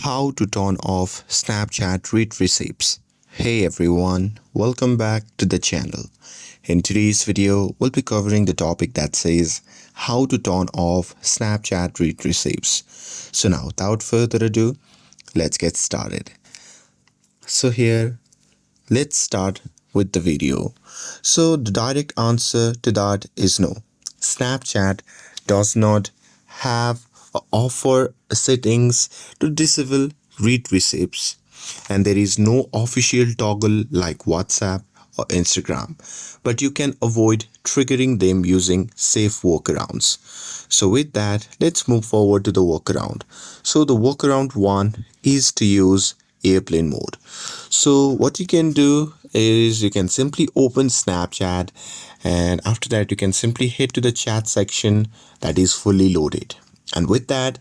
How to turn off Snapchat read receipts. Hey everyone, welcome back to the channel. In today's video, we'll be covering the topic that says how to turn off Snapchat read receipts. So now, without further ado, let's get started. So here, let's start with the video. So the direct answer to that is no. Snapchat does not have or offer settings to disable read receipts, and there is no official toggle like WhatsApp or Instagram, but you can avoid triggering them using safe workarounds. So with that, let's move forward to the workaround. So the workaround one is to use airplane mode. So what you can do is you can simply open Snapchat, and after that you can simply head to the chat section that is fully loaded. And with that,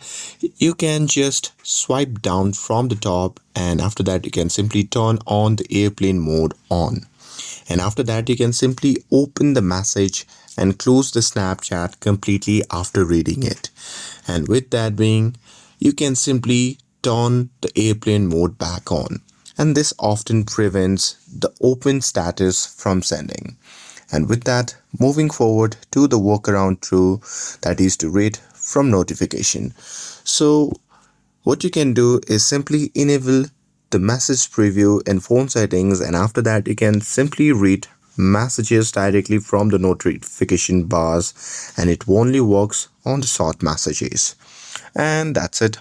you can just swipe down from the top, and after that you can simply turn on the airplane mode on. And after that you can simply open the message and close the Snapchat completely after reading it. And with that being, you can simply turn the airplane mode back on, and this often prevents the open status from sending. And with that, moving forward to the workaround 2, that is to read from notification. So what you can do is simply enable the message preview in phone settings, and after that you can simply read messages directly from the notification bars, and it only works on the short messages. And that's it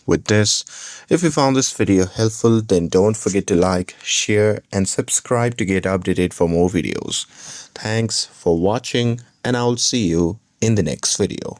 with this. If you found this video helpful, then don't forget to like, share and subscribe to get updated for more videos. Thanks for watching, and I'll see you in the next video.